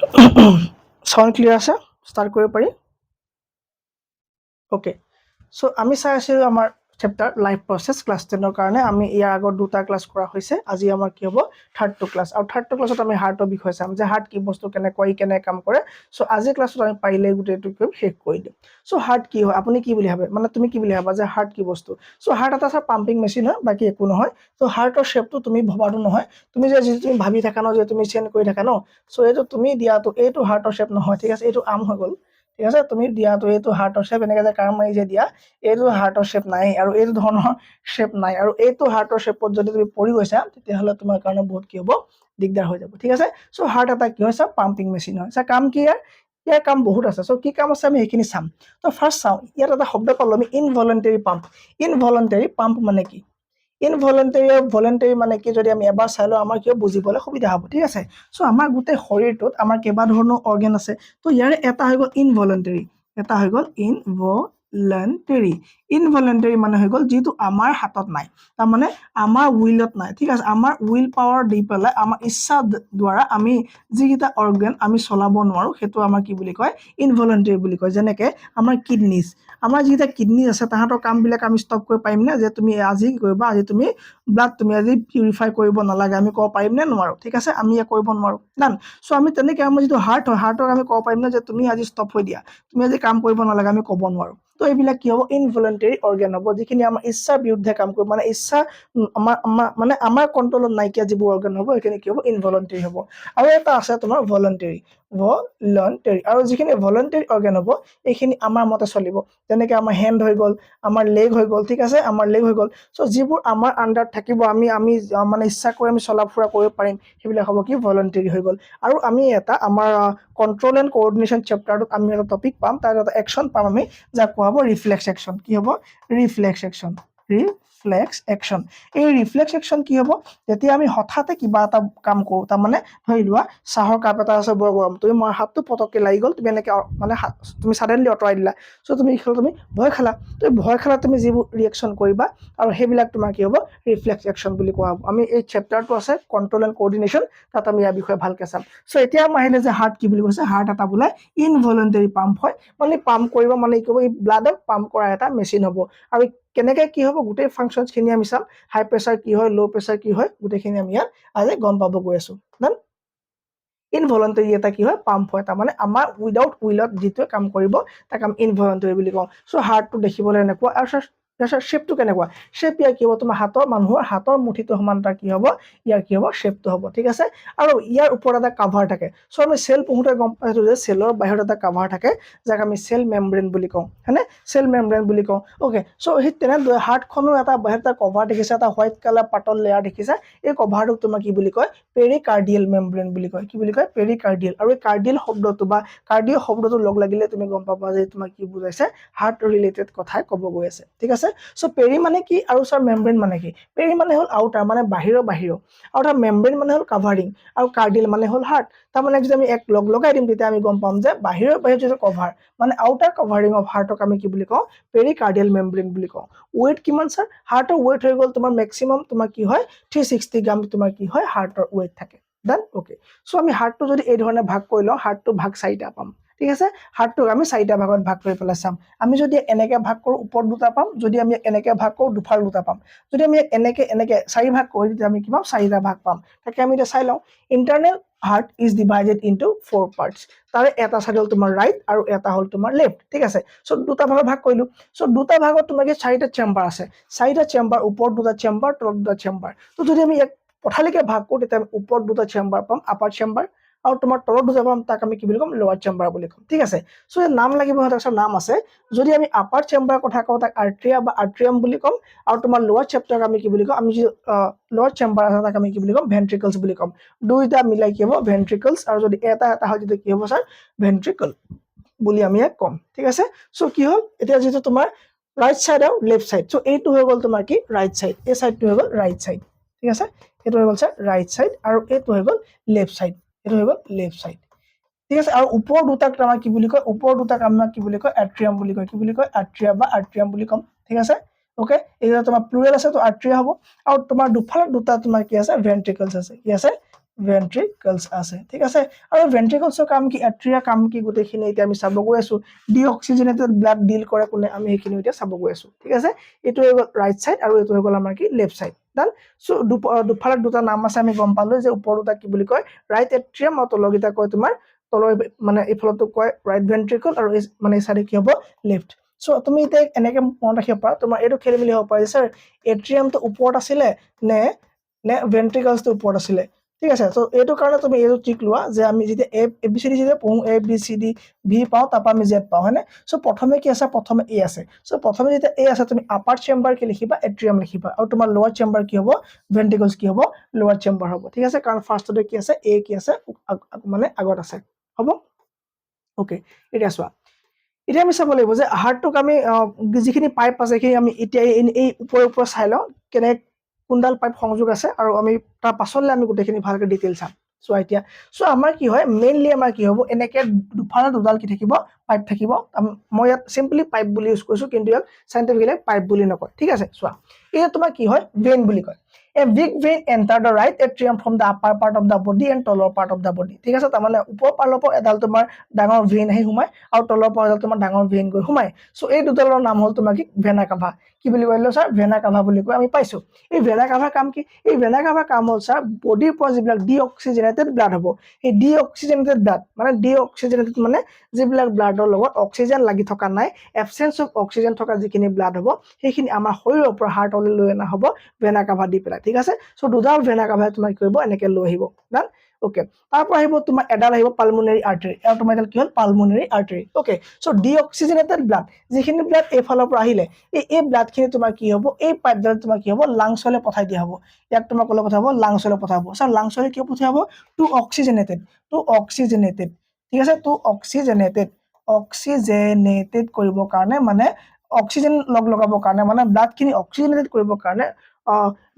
Sound clear আছে start কৰিব পাৰি ওকে সো আমি চাই আছিলোঁ আমাৰ চেপ্টাৰ লাইফ প্ৰচেছ ক্লাছ 10ৰ কাৰণে আমি ইয়াৰ আগত দুটা ক্লাছ কৰা হৈছে আজি আমাৰ কি হ'ব থাৰ্ডটো ক্লাছ আৰু থাৰ্ডটো ক্লাছত আমি হাৰ্টৰ বিষয়ে চাম যে হাৰ্ট কি বস্তু কেনেকৈ কেনে কাম কৰে সো আজি ক্লাছত আমি পাৰিলে গোটেইটো শেষ কৰি দিম সো হাৰ্ট কি হয় আপুনি কি বুলি ভাবে মানে তুমি কি বুলি ভাবা যে হাৰ্ট কি বস্তু সো হাৰ্ট এটা পাম্পিং মেচিন হয় বাকি একো নহয় সো হাৰ্টৰ শেপটো তুমি ভবাটো নহয় তুমি যে তুমি ভাবি থাকা ন যে তুমি চেঞ্জ কৰি থাকা ন সো এইটো তুমি দিয়াটো এইটো হাৰ্টৰ শেপ নহয় ঠিক আছে এইটো আম হৈ গ'ল ঠিক আছে তুমি দিয়াটো এইটো হাৰ্টৰ শেপ এনেকৈ যে কাম মাৰি যে দিয়া এইটো হাৰ্টৰ শেপ নাই আৰু এইটো ধৰণৰ শেপ নাই আৰু এইটো হাৰ্টৰ শেপত যদি তুমি পৰি গৈছা তেতিয়াহ'লে তোমাৰ কাৰণে বহুত কি হ'ব দিগদাৰ হৈ যাব ঠিক আছে সো হাৰ্ট এটা কি হয় পাম্পিং মেচিন হয় কাম কি ইয়াৰ কাম বহুত আছে সো কি কাম আছে আমি এইখিনি চাম তো ফাৰ্ষ্ট চাওঁ ইয়াত এটা শব্দ পালো আমি ইনভলন্টাৰী পাম্প মানে কি ইনভলন্টাৰী আৰু ভলন্টাৰী মানে কি যদি আমি এবাৰ চাই লওঁ আমাৰ কিয় বুজিবলৈ সুবিধা হ'ব ঠিক আছে সো আমাৰ গোটেই শৰীৰটোত আমাৰ কেইবা ধৰণৰ অৰ্গেন আছে তো ইয়াৰে এটা হৈ গ'ল ইনভলন্টাৰী এটা হৈ গ'ল ইনভলন্টাৰী মানে হৈ গ'ল যিটো আমাৰ হাতত নাই তাৰ মানে আমাৰ উইলত নাই ঠিক আছে আমাৰ উইল পাৱাৰ দি পেলাই আমাৰ ইচ্ছা দ্বাৰা আমি যিকেইটা অৰ্গেন আমি চলাব নোৱাৰো সেইটো আমাৰ কি বুলি কয় ইনভলন্টাৰী বুলি কয় যেনেকৈ আমাৰ কিডনিজ আমাৰ যিকেইটা কিডনি আছে তাহাঁতৰ কামবিলাক আমি ষ্টপ কৰিব পাৰিম নে যে তুমি আজি কৰিবা আজি তুমি ব্লাড তুমি আজি পিউৰিফাই কৰিব নালাগে আমি ক'ব পাৰিম নে নোৱাৰো ঠিক আছে আমি ইয়াক কৰিব নোৱাৰো ডান সো আমি তেনেকৈ আমাৰ যিটো হাৰ্ট হয় হাৰ্টক আমি ক'ব পাৰিম নে যে তুমি আজি ষ্টপ হৈ দিয়া তুমি আজি কাম কৰিব নালাগে আমি ক'ব নোৱাৰো তো এইবিলাক কি হ'ব ইনভলন্টাৰী অৰ্গেন হ'ব যিখিনি আমাৰ ইচ্ছাৰ বিৰুদ্ধে কাম কৰিব মানে ইচ্ছা আমাৰ কণ্ট্ৰলত নাইকিয়া যিবোৰ অৰ্গেন হ'ব সেইখিনি কি হ'ব ইনভলন্টাৰী হ'ব আৰু এটা আছে তোমাৰ ভলন্টাৰী আৰু যিখিনি ভলন্টাৰী অৰ্গেন হ'ব এইখিনি আমাৰ মতে চলিব যেনেকৈ আমাৰ হেণ্ড হৈ গ'ল আমাৰ লেগ হৈ গ'ল ঠিক আছে আমাৰ লেগ হৈ গ'ল সো যিবোৰ আমাৰ আণ্ডাৰত থাকিব আমি মানে ইচ্ছা কৰি আমি চলা ফুৰা কৰিব পাৰিম সেইবিলাক হ'ব কি ভলন্টাৰী হৈ গ'ল আৰু আমি এটা আমাৰ কণ্ট্ৰল এণ্ড কোঅৰ্ডিনেশ্যন চেপ্টাৰটোত আমি এটা টপিক পাম তাৰ এটা একশ্যন পাম আমি যাক কোৱা হ'ব ৰিফ্লেক্স একশ্যন কি হ'ব ৰিফ্লেক্স একশ্যন এই ৰিফ্লেক্স একশ্যন কি হ'ব যেতিয়া আমি হঠাতে কিবা এটা কাম কৰোঁ তাৰমানে ধৰি লোৱা চাহৰ কাপ এটা আছে বৰ গৰম তুমি মোৰ হাতটো পটককৈ লাগি গ'ল তুমি এনেকৈ মানে তুমি ছাডেনলি আঁতৰাই দিলা সো তুমি ভয় খালা ভয় খালা তুমি যিবোৰ ৰিয়েকশ্যন কৰিবা আৰু সেইবিলাক তোমাৰ কি হ'ব ৰিফ্লেক্স একশ্যন বুলি কোৱা হ'ব আমি এই চেপ্টাৰটো আছে কণ্ট্ৰল এণ্ড কোঅৰ্ডিনেশ্যন তাত আমি ইয়াৰ বিষয়ে ভালকৈ চাম সো এতিয়া আমাৰ আহিলে যে হাৰ্ট কি বুলি কৈছে হাৰ্ট এটা বোলে ইনভলন্টাৰী পাম্প হয় মানে পাম্প কৰিব মানে কি হ'ব এই ব্লাডক পাম্প কৰা এটা মেচিন হ'ব আৰু কেনেকৈ কি হ'ব গোটেই ফাংচনছখিনি আমি চাম হাই প্ৰেছাৰ কি হয় ল' প্ৰেছাৰ কি হয় গোটেইখিনি আমি ইয়াত আজি গম পাব গৈ আছোঁ দেন ইনভলন্টাৰী এটা কি হয় পাম্প হয় তাৰমানে আমাৰ উইদাউট উইলত যিটোৱে কাম কৰিব তাক আমি ইনভলন্টাৰী বুলি কওঁ সো হাৰ্টটো দেখিবলৈ এনেকুৱা আৰু শ্বেপটো কেনেকুৱা শ্বেপ ইয়াৰ কি হ'ব তোমাৰ মানুহৰ হাতৰ মুঠিটো সমান তাৰ কি হ'ব ইয়াৰ কি হ'ব শ্বেপটো হ'ব ঠিক আছে আৰু ইয়াৰ ওপৰত এটা কাভাৰ থাকে সো আমি চেল পঢ়োঁতে গম পাইছোঁ যে চেলৰ বাহিৰত এটা কাভাৰ থাকে যাক আমি চেল মেমব্ৰেন বুলি কওঁ হয়নে চেল মেমব্ৰেন বুলি কওঁ অ'কে সো সেই তেনেদৰে হাৰ্টখনৰ এটা বাহিৰত এটা কভাৰ দেখিছে এটা হোৱাইট কালাৰ পাতল লেয়াৰ দেখিছে এই কভাৰটোক তোমাৰ কি বুলি কয় পেৰিকাৰ্ডিয়েল মেমব্ৰেন বুলি কয় কি বুলি কয় পেৰিকাৰ্ডিয়েল আৰু এই কাৰ্ডিয়েল শব্দটো বা কাৰ্ডিঅ' শব্দটো লগ লাগিলে তুমি গম পাবা যে তোমাক কি বুজাইছে হাৰ্ট ৰিলেটেড কথাই ক'ব গৈ আছে ঠিক আছে সো পেৰি মানে কি আৰু ছাৰ মেমব্ৰেন মানে কি পেৰি মানে হ'ল আউটাৰ মানে বাহিৰৰ আৰু তাৰ মেমব্ৰেন মানে হ'ল কাভাৰিং আৰু কাৰ্ডিয়েল মানে হ'ল হাৰ্ট তাৰমানে যদি আমি এক লগাই দিম তেতিয়া আমি গম পাম যে বাহিৰৰ যিটো কভাৰ মানে আউটাৰ কভাৰিং অফ হাৰ্টক আমি কি বুলি কওঁ পেৰিকাৰ্ডিয়েল মেমব্ৰেন বুলি কওঁ ৱেইট কিমান ছাৰ হাৰ্টৰ ৱেইট হৈ গ'ল তোমাৰ মেক্সিমাম তোমাৰ কি হয় 360 গ্ৰাম তোমাৰ কি হয় হাৰ্টৰ ৱেইট থাকে দেন অ'কে সো আমি হাৰ্টটো যদি এই ধৰণে ভাগ কৰি লওঁ হাৰ্টটো ভাগ 4টা পাম ঠিক আছে হাৰ্টটোক আমি 4টা ভাগত ভাগ কৰি পেলাই চাম আমি যদি এনেকৈ ভাগ কৰোঁ ওপৰত 2টা পাম যদি আমি এনেকৈ ভাগ কৰোঁ দুফাল 2টা পাম যদি আমি এনেকৈ 4 ভাগ কৰোঁ তেতিয়া আমি কি পাম 4টা ভাগ পাম তাকে আমি এতিয়া চাই লওঁ internal heart is divided into 4 parts তাৰে এটা চাইড হ'ল তোমাৰ ৰাইট আৰু এটা হ'ল তোমাৰ লেফট ঠিক আছে সো 2টা ভাগত ভাগ কৰিলোঁ সো 2টা ভাগত তোমাৰ কি 4টা চেম্বাৰ আছে 4টা চেম্বাৰ ওপৰত 2টা চেম্বাৰ তলত 2টা চেম্বাৰ তো যদি আমি এক পথালিকে ভাগ কৰোঁ তেতিয়া আমি ওপৰত 2টা চেম্বাৰ পাম আপাৰ চেম্বাৰ আৰু তোমাৰ তলত 2টা পাম তাক আমি কি বুলি ক'ম লোৱাৰ চেম্বাৰ বুলি ক'ম ঠিক আছে সো এই নাম লাগিব সিহঁতৰ নাম আছে যদি আমি আপাৰ চেম্বাৰ কথা কওঁ তাক আৰ্ট্ৰিয়া বা আৰ্ট্ৰিয়াম বুলি ক'ম আৰু তোমাৰ লোৱাৰ চেপ্টাৰক আমি কি বুলি ক'ম আমি যি লোৱাৰ চেম্বাৰ আছে তাক আমি কি বুলি ক'ম ভেন্ট্ৰিকলছ বুলি ক'ম দুইটা মিলাই কি হ'ব ভেন্ট্ৰিকলছ আৰু যদি এটা হয় তেতিয়া কি হ'ব ছাৰ ভেন্ট্ৰিকল বুলি আমি ইয়াক ক'ম ঠিক আছে সো কি হ'ল এতিয়া যিটো তোমাৰ ৰাইট চাইড আৰু লেফট চাইড সো এইটো হৈ গ'ল তোমাৰ কি ৰাইট চাইড এই চাইডটো হৈ গ'ল ৰাইট চাইড ঠিক আছে এইটো হৈ গ'ল ছাৰ ৰাইট চাইড আৰু এইটো হৈ গ'ল লেফট চাইড এইটো হৈ গ'ল লেফট চাইড ঠিক আছে আৰু ওপৰ দুটাক আমাৰ কি বুলি কয় ওপৰ দুটাক আমাৰ কি বুলি কয় আৰ্ট্ৰিয়াম বুলি কয় কি বুলি কয় আৰ্ট্ৰিয়া বা আৰ্ট্ৰিয়াম বুলি ক'ম ঠিক আছে ওকে এইটো তোমাৰ প্লুৰেল আছে তো আৰ্ট্ৰিয়া হ'ব আৰু তোমাৰ দুফালে দুটা তোমাৰ কি আছে ভেন্ট্ৰিকলছ আছে কি আছে ভেন্ট্ৰিকলছ আছে ঠিক আছে আৰু ভেন্ট্ৰিকলছৰ কাম কি এট্ৰিয়া কাম কি গোটেইখিনি এতিয়া আমি চাব গৈ আছো ডিঅক্সিজেনেটেড ব্লাড ডিল কৰে কোনে আমি সেইখিনি এতিয়া চাব গৈ আছো ঠিক আছে এইটো হৈ গ'ল ৰাইট সাইড আৰু এইটো হৈ গ'ল আমাৰ কি লেফট সাইড ডান সো দুফালে দুটা নাম আছে আমি গম পালো যে ওপৰ দুটা কি বুলি কয় ৰাইট এট্ৰিয়াম আৰু তলগিটা কয় তোমাৰ তলৰ মানে এইফালতো কয় ৰাইট ভেন্ট্ৰিকল আৰু মানে এই সাইডে কি হ'ব লেফট সো তুমি এতিয়া এনেকে মনত ৰাখিব পাৰা তোমাৰ এইটো খেলি মেলি হ'ব পাৰে স্যাৰ এট্ৰিয়ামটো ওপৰত আছিলে নে নে ভেন্ট্ৰিকলছটো ওপৰত আছিলে ঠিক আছে সো এইটো কাৰণে তুমি এইটো ঠিক লোৱা যে আমি যেতিয়া এ বি সি ডি যেতিয়া পঢ়ো A B C D V পাও তাপা আমি জেড পাও হয়নে সো প্ৰথমে কি আছে প্ৰথমে এ আছে সো প্ৰথমে যেতিয়া এ আছে তুমি আপাৰ চেম্বাৰ কি লিখিবা এট্ৰিয়াম লিখিবা আৰু তোমাৰ লোৱাৰ চেম্বাৰ কি হ'ব ভেন্ট্ৰিকলছ কি হ'ব লোৱাৰ চেম্বাৰ হ'ব ঠিক আছে কাৰণ ফাৰ্ষ্টতে কি আছে এ কি আছে মানে আগত আছে হ'ব ওকে এটা চোৱা এতিয়া আমি চাব লাগিব যে হাৰ্টটোক আমি যিখিনি পাইপ আছে সেইখিনি আমি এতিয়া এই ওপৰৰ চাই লওঁ কেনে কোনডাল পাইপ সংযোগ আছে আৰু আমি তাৰ পাছলৈ আমি গোটেইখিনি ভালকৈ ডিটেইল চাম চোৱা এতিয়া সো আমাৰ কি হয় মেইনলি আমাৰ কি হ'ব এনেকে দুফালে দুডাল কি থাকিব পাইপ থাকিব মই ইয়াত সিম্পলি পাইপ বুলি ইউজ কৰিছো কিন্তু ইয়াক সাইন্টিফিকলি পাইপ বুলি নকয় ঠিক আছে চোৱা এটা তোমাৰ কি হয় ভেইন বুলি কয় A big vein enter the right atrium from the upper part of the body and lower part of the body ঠিক আছে তাৰ মানে ওপৰ পালৰ পৰা এডাল তোমাৰ ডাঙৰ ভেইন আহি সোমাই আৰু তলৰ পৰা এডাল তোমাৰ ডাঙৰ ভেইন গৈ সোমাই সো এই দুডালৰ নাম হ'ল তোমাৰ কি ভেনা কাভা কি বুলি কৈলো স্যাৰ ভেনা কাভা বুলি কয় আমি পাইছো এই ভেনা কাভা কাম কি এই ভেনা কাভা কাম হ'ল স্যাৰ বডিৰ পৰা যিবিলাক ডিঅক্সিজেনেটেড ব্লাড হ'ব এই ডিঅক্সিজেনেটেড ব্লাড মানে ডিঅক্সিজেনেটেড মানে যিবিলাক ব্লাডৰ লগত অক্সিজেন লাগি থকা নাই এবসেন্স অফ অক্সিজেন থকা যিখিনি ব্লাড হ'ব সেইখিনি আমাৰ শৰীৰৰ পৰা হাৰ্টলৈ লৈ অনা হ'ব ভেনা কাভা দি পেলাই ঠিক আছে সো দুডাল ভেনা কাভা তোমাৰ কি কৰিব এনেকে লৈ আহিব ডান ওকে তাৰ পৰা আহিব তোমাৰ এডাল আহিব পালমোনাৰী আৰ্টাৰী আৰু তোমাৰ এডাল কি হ'ল pulmonary artery okay so deoxygenated blood যিখিনি ব্লাড এইফালৰ পৰা আহিলে এই ব্লাড খিনি তোমাৰ কি হ'ব এই পাইপডাল তোমাৰ কি হ'ব লাংছলৈ পঠাই দিয়া হ'ব ইয়াক তোমাৰ কলে পঠাব লাংছলৈ পঠাব স্যাৰ লাংছলৈ কিয় পঠাব টু অক্সিজেনেটেড ঠিক আছে টু অক্সিজেনেটেড কৰিবৰ কাৰণে মানে অক্সিজেন লগাবৰ কাৰণে মানে ব্লাড খিনি অক্সিজেনেটেড কৰিবৰ কাৰণে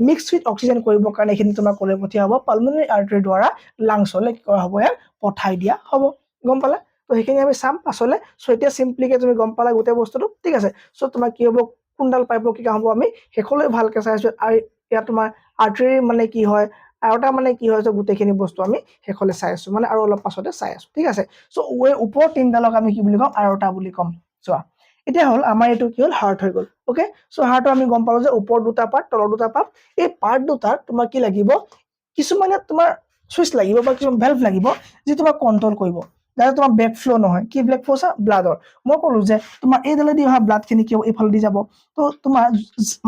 মিক্স উইথ অক্সিজেন কৰিবৰ কাৰণে এইখিনি তোমাৰ কলে পঠিয়া হ'ব পালমোনাৰী আৰ্টাৰী দ্বাৰা লাংছলৈ কি কৰা হ'ব ইয়াক পঠাই দিয়া হ'ব গম পালা তো সেইখিনি আমি চাম পাছলে সো এতিয়া সিম্পলিকে তুমি গম পালা গোটেই বস্তুটো ঠিক আছে সো তোমাৰ কি হ'ব কোনডাল পাইপৰ কি কাম হ'ব আমি হেকলৈ ভালকে চাইছো আৰু ইয়াত তোমাৰ আৰ্টাৰী মানে কি হয় আয়তা মানে কি হয় গোটেইখিনি বস্তু আমি হেকলৈ চাই আছো মানে আৰু অলপ পাছতে চাই আছো ঠিক আছে সো ওপৰ তিনডালক আমি কি বুলি কম আয়তা বুলি কম চোৱা এতিয়া হল আমাৰ এইটো কি হল হাৰ্ট হৈ গল ওকে সো হাৰ্টৰ আমি গম পালো যে ওপৰ দুটা পাৰ্ট তলৰ দুটা পাৰ্ট এই পাৰ্ট দুটাত তোমাৰ কি লাগিব কিছুমানে তোমাৰ সুইচ লাগিব বা কিছুমান ভেলভ লাগিব যি তোমাক কন্ট্ৰোল কৰিব যাতে তোমাৰ বেক ফ্লো নহয় কি ব্লেক ফ্লো আছে ব্লাডৰ মই ক'লো যে তোমাৰ এইডালেদি অহা ব্লাড খিনি কি এইফালে দি যাব তো তোমাৰ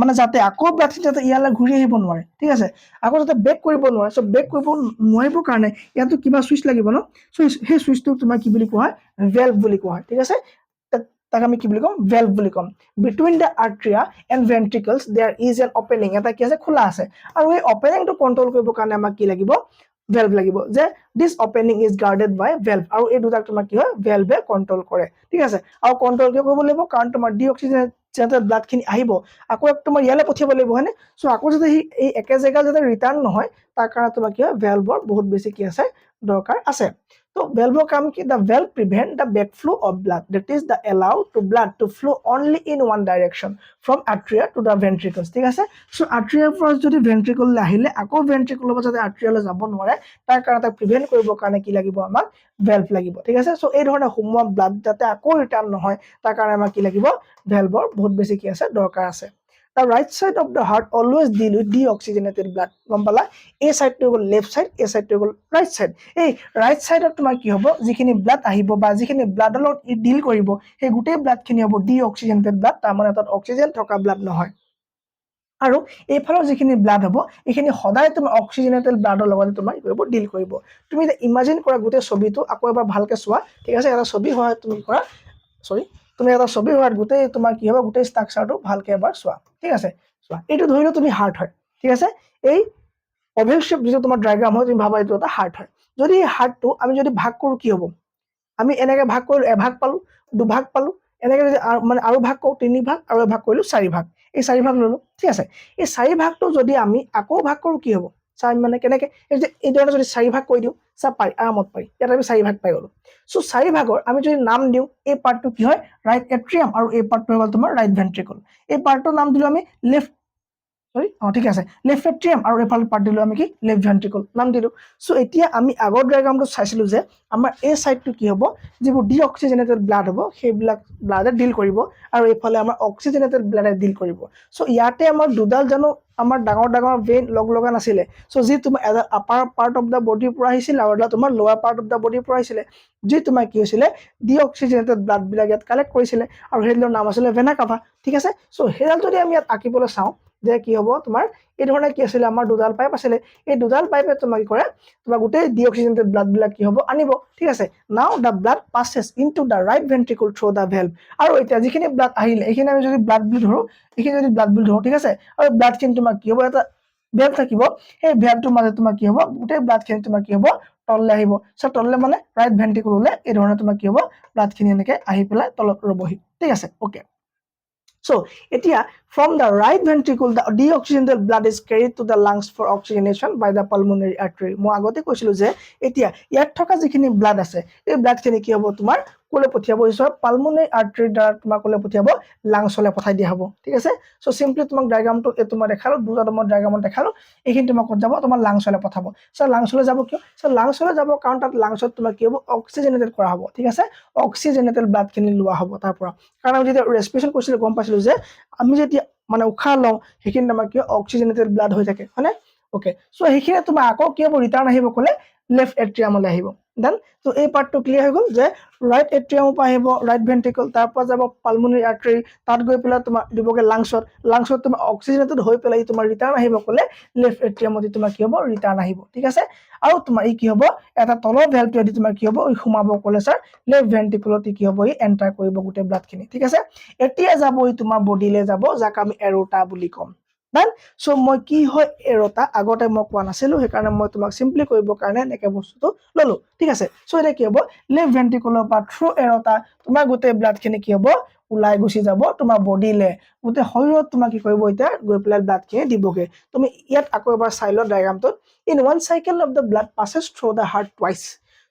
মানে যাতে আকৌ ব্লাড খিনি যাতে ইয়ালৈ ঘূৰি আহিব নোৱাৰে ঠিক আছে আকৌ যাতে বেক কৰিব নোৱাৰে সো বেক কৰিব নোৱাৰিবৰ কাৰণে ইয়াতো কিবা সুইচ লাগিব ন সো সেই সুইচটো তোমাৰ কি বুলি কোৱা হয় ভেলভ বুলি কোৱা হয় ঠিক আছে তাক আমি কি বুলি কম ভেলভ বুলি কম between the atria and ventricles there is an opening এটা কি আছে খোলা আছে আৰু এই অপেনিংটো কন্ট্ৰোল কৰিবৰ কাৰণে আমাক কি লাগিব ভেলভ লাগিব যে this opening is guarded by valve আৰু এই দুটাক তোমাৰ কি হয় ভেলভে কন্ট্ৰোল কৰে ঠিক আছে আৰু কন্ট্ৰোল কিয় কৰিব লাগিব কাৰণ তোমাৰ ডিঅক্সিজেনেটেড ব্লাড খিনি আহিব আকৌ তোমাৰ ইয়ালৈ পঠিয়াব লাগিব হয়নে সো আকৌ যাতে এই একে জেগা যাতে ৰিটাৰ্ণ নহয় তাৰ কাৰণে তোমাৰ কি হয় ভেলভৰ বহুত বেছি কি আছে দৰকাৰ আছে তো ভেলভৰ কাম কি the valve prevent the backflow of blood that is the allow to blood to flow only in one direction from atria to the ventricles ঠিক আছে সো আৰ্ট্ৰিয়াৰ পৰা যদি ভেন্ট্ৰিকললৈ আহিলে আকৌ ভেন্ট্ৰিকলৰ পৰা যাতে আৰ্ট্ৰিয়ালৈ যাব নোৱাৰে তাৰ কাৰণে তাক প্ৰিভেন্ট কৰিবৰ কাৰণে কি লাগিব আমাক ভেলভ লাগিব ঠিক আছে সো এই ধৰণে সোমোৱা ব্লাড যাতে আকৌ ৰিটাৰ্ণ নহয় তাৰ কাৰণে আমাক কি লাগিব ভেলভৰ বহুত বেছি কি আছে দৰকাৰ আছে The right side of the heart always deal with deoxygenated blood গম পালা এই সাইডটো হ'ল লেফট সাইড এই সাইডটো হ'ল ৰাইট সাইড এই ৰাইট সাইডত তোমাৰ কি হ'ব যিখিনি ব্লাড আহিব বা যিখিনি ব্লাডৰ লগত ডিল কৰিব সেই গোটেই ব্লাড খিনি হ'ব ডিঅক্সিজেনেটেড ব্লাড তাৰ মানে তাত অক্সিজেন থকা ব্লাড নহয় আৰু এইফালৰ যিখিনি ব্লাড হ'ব এইখিনি সদায় তুমি অক্সিজেনেটেড ব্লাডৰ লগত তোমাৰ কৰিব ডিল কৰিব তুমি ইমাজিন কৰা গোটেই ছবিটো আকৌ এবাৰ ভালকে চোৱা ঠিক আছে এটা ছবি হয় তুমি কৰা সৰি তুমি এটা ছবি হোৱাত গোটেই তোমাৰ কি হ'ব গোটেই ষ্ট্ৰাকচাৰটো ভালকে এবাৰ চোৱা ঠিক আছে চোৱা এইটো ধৰিলো তুমি হাৰ্ট হয় ঠিক আছে এই অভেল শেপ যেটো তোমাৰ ডায়াগ্ৰাম হয় তুমি ভাবা এইটো এটা হাৰ্ট হয় যদি এই হাৰ্টটো আমি যদি ভাগ কৰো কি হ'ব আমি এনেকে ভাগ কৰিলো এভাগ পালো দুভাগ পালো এনেকে যদি মানে আৰু ভাগ কৰো তিনি ভাগ আৰু এভাগ কৰিলো চাৰি ভাগ এই চাৰি ভাগ ললো ঠিক আছে এই চাৰি ভাগটো যদি আমি আকৌ ভাগ কৰো কি হ'ব চাৰি মানে কেনেকে এই ধৰণে যদি চাৰি ভাগ কৰি দিও সব পাৰি আৰামত পাৰি ইয়াত আমি চাৰি ভাগ পাই গলো সো চাৰি ভাগৰ আমি যদি নাম দিও এই পাৰ্টটো কি হয় ৰাইট এট্ৰিয়াম আৰু এই পাৰ্টটো হ'ল তোমাৰ ৰাইট ভেন্ট্ৰিকল এই পাৰ্টৰ নাম দিলো আমি লেফট সৰি ঠিক আছে লেফ্ট এট্ৰিয়াম আৰু এফালে পাৰ্ট দিলোঁ আমি কি লেফ্ট ভেন্ট্ৰিকল নাম দিলোঁ চ' এতিয়া আমি আগৰ ডায়াগ্ৰামটো চাইছিলোঁ যে আমাৰ এই ছাইডটো কি হ'ব যিবোৰ ডি অক্সিজেনেটেড ব্লাড হ'ব সেইবিলাক ব্লাডে ডিল কৰিব আৰু এইফালে আমাৰ অক্সিজেনেটেড ব্লাডে ডিল কৰিব চ' ইয়াতে আমাৰ দুডাল জানো আমাৰ ডাঙৰ ডাঙৰ ভেইন লগ লগা নাছিলে চ' যি তোমাৰ এডাল আপাৰ পাৰ্ট অফ দ্য বডিৰ পৰা আহিছিল আৰু এডাল তোমাৰ লোৱাৰ পাৰ্ট অফ দ্য বডিৰ পৰা আহিছিলে যি তোমাৰ কি হৈছিলে ডি অক্সিজেনেটেড ব্লাডবিলাক ইয়াত কালেক্ট কৰিছিলে আৰু সেইডালৰ নাম আছিলে ভেনা কাভা ঠিক আছে চ' সেইডাল যদি আমি ইয়াত আঁকিবলৈ চাওঁ যে কি হ'ব তোমাৰ এই ধৰণে কি আছিলে আমাৰ দুডাল পাইপ আছিলে এই দুডাল পাইপে তোমাক কি কৰে তোমাৰ গোটেই ডিঅক্সিজেনেটেড ব্লাডবিলাক কি হ'ব আনিব ঠিক আছে now the blood passes into the right ventricle through the valve আৰু এতিয়া যিখিনি ব্লাড আহিলে এইখিনি আমি যদি ব্লাড বুলি ধৰোঁ এইখিনি যদি ব্লাড বুলি ধৰোঁ ঠিক আছে আৰু ব্লাডখিনি তোমাৰ কি হ'ব এটা ভেলভ থাকিব সেই ভেলভটোৰ মাজত তোমাৰ কি হ'ব গোটেই ব্লাডখিনি তোমাৰ কি হ'ব তললৈ আহিব চ' তললৈ মানে ৰাইট ভেন্ট্ৰিকললৈ এই ধৰণে তোমাৰ কি হ'ব ব্লাডখিনি এনেকৈ আহি পেলাই তলত ৰ'বহি ঠিক আছে okay So, etia from the right ventricle, the deoxygenated blood is carried to the lungs for oxygenation by the pulmonary artery. মই আগতে কৈছিলো যে এতিয়া ইয়াত থকা যিখিনি ব্লাড আছে এই ব্লাডখিনি কি হ'ব তোমাৰ কোলে পঠিয়াব ঈশ্বৰ পালমোনাৰী আৰ্টাৰীৰ দ্বাৰা তোমাৰ কোলে পঠিয়াব লাংছলৈ পঠাই দিয়া হ'ব ঠিক আছে চ' চিম্পলি তোমাক ডায়াগ্ৰামটো এইটো মই দেখালো দুটা তোমাৰ ডায়াগ্ৰামত দেখালো এইখিনি তোমাক ক'ত যাব তোমাৰ লাংছলৈ পঠাব চ' লাংছলৈ যাব কিয় চ' লাংছলৈ যাব কাৰণ তাত লাংছত তোমাৰ কি হ'ব অক্সিজেনেটেড কৰা হ'ব ঠিক আছে অক্সিজেনেটেড ব্লাডখিনি লোৱা হ'ব তাৰ পৰা কাৰণ আমি যেতিয়া ৰেছপিৰেশ্যন কৰিছিলোঁ গম পাইছিলোঁ যে আমি যেতিয়া মানে উশাহ লওঁ সেইখিনি আমাৰ কি অক্সিজেনেটেড ব্লাড হৈ থাকে হয়নে ওকে চ' সেইখিনি তোমাৰ আকৌ কি হ'ব ৰিটাৰ্ণ আহিব ক'লে লেফ্ট এট্ৰিয়ামলৈ আহিব দেন ত' এই পাৰ্টটো ক্লিয়াৰ হৈ গ'ল যে ৰাইট এট্ৰিয়ামৰ পৰা আহিব ৰাইট ভেন্ট্ৰিকল তাৰ পৰা যাব পালমোনাৰী আৰ্টাৰী তাত গৈ পেলাই তোমাৰ দিবগে লাংছত তোমাৰ অক্সিজেনেটেড হৈ পেলাই তোমাৰ ৰিটাৰ্ণ আহিব ক'লে লেফ্ট এট্ৰিয়ামত তোমাৰ কি হ'ব ৰিটাৰ্ণ আহিব ঠিক আছে আৰু তোমাৰ ই কি হ'ব এটা তলৰ ভেলভটোৱেদি তোমাৰ কি হ'ব সোমাব ক'লে ছাৰ লেফ্ট ভেন্ট্ৰিকলত কি হ'ব ই এণ্টাৰ কৰিব গোটেই ব্লাডখিনি ঠিক আছে এতিয়া যাব ই তোমাৰ বডিলৈ যাব যাক আমি এৰোটা বুলি ক'ম দেন চ' মই কি হয় এৰোটা আগতে মই কোৱা নাছিলোঁ সেইকাৰণে মই তোমাক চিম্পলি কৰিবৰ কাৰণে এনেকৈ বস্তুটো ল'লোঁ ঠিক আছে চ' এতিয়া কি হ'ব লেফ্ট ভেন্ট্ৰিকলৰ পৰা থ্ৰু এৰোটা তোমাৰ গোটেই ব্লাডখিনি কি হ'ব ওলাই গুচি যাব তোমাৰ বডিলৈ গোটেই শৰীৰত তোমাৰ কি কৰিব এতিয়া গৈ পেলাই ব্লাডখিনি দিবগে তুমি ইয়াত আকৌ এবাৰ চাই লোৱা ডায়াগ্ৰামটোত in one cycle of the blood passes through the heart twice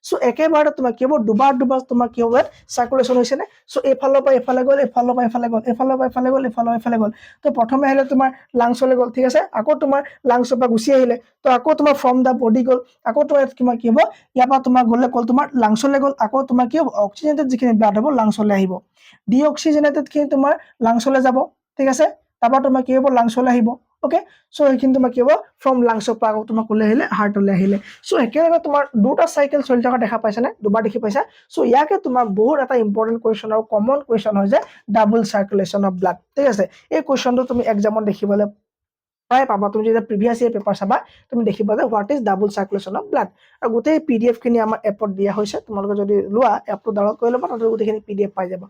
so' একেবাৰতে তোমাৰ কি হ'ব দুবাৰ তোমাৰ কি হ'ব ইয়াত চাৰ্কুলেশ্যন হৈছে নে চ' এইফালৰ পৰা এইফালে গ'ল এইফালৰ পৰা এইফালে গ'ল এইফালৰ পৰা এইফালে গ'ল এইফালৰ পৰা এইফালে গ'ল তো প্ৰথমে আহিলে তোমাৰ লাংছলৈ গ'ল ঠিক আছে আকৌ তোমাৰ লাংছৰ পৰা গুচি আহিলে তো আকৌ তোমাৰ ফ্ৰম দ্য বডি গ'ল আকৌ তোমাৰ কিমান কি হ'ব ইয়াৰ পৰা তোমাৰ গ'লে ক'ল তোমাৰ লাংছলৈ গ'ল আকৌ তোমাৰ কি হ'ব অক্সিজেনেটেড যিখিনি ব্লাড হ'ব লাংছলৈ আহিব ডিঅক্সিজেনেটেডখিনি তোমাৰ লাংছলৈ যাব ঠিক আছে তাৰপৰা তোমাৰ কি হ'ব লাংছলৈ আহিব ওকে চ' সেইখিনি তোমাৰ কি হ'ব ফ্ৰম লাংছৰ পৰা আকৌ তোমাৰ ক'লৈ আহিলে হাৰ্টলৈ আহিলে চ' একেলগে তোমাৰ দুটা চাইকেল চলি থকা দেখা পাইছানে দুবাৰ দেখি পাইছা চ' ইয়াকে তোমাৰ বহুত এটা ইম্পৰ্টেণ্ট কুৱেশ্যন আৰু কমন কুৱেশ্যন হয় যে ডাবল চাৰ্কুলেশ্যন অফ ব্লাড ঠিক আছে এই কুৱেশ্যনটো তুমি এক্সামত দেখিবলৈ প্ৰায় পাবা তুমি যেতিয়া প্ৰিভিয়াছ ইয়েৰ পেপাৰ চাবা তুমি দেখিবা যে what is double circulation of blood আৰু গোটেই PDF খিনি আমাৰ এপত দিয়া হৈছে তোমালোকে যদি লোৱা এপটো ডাউনলোড কৰি ল'বা তাতে গোটেইখিনি PDF পাই যাবা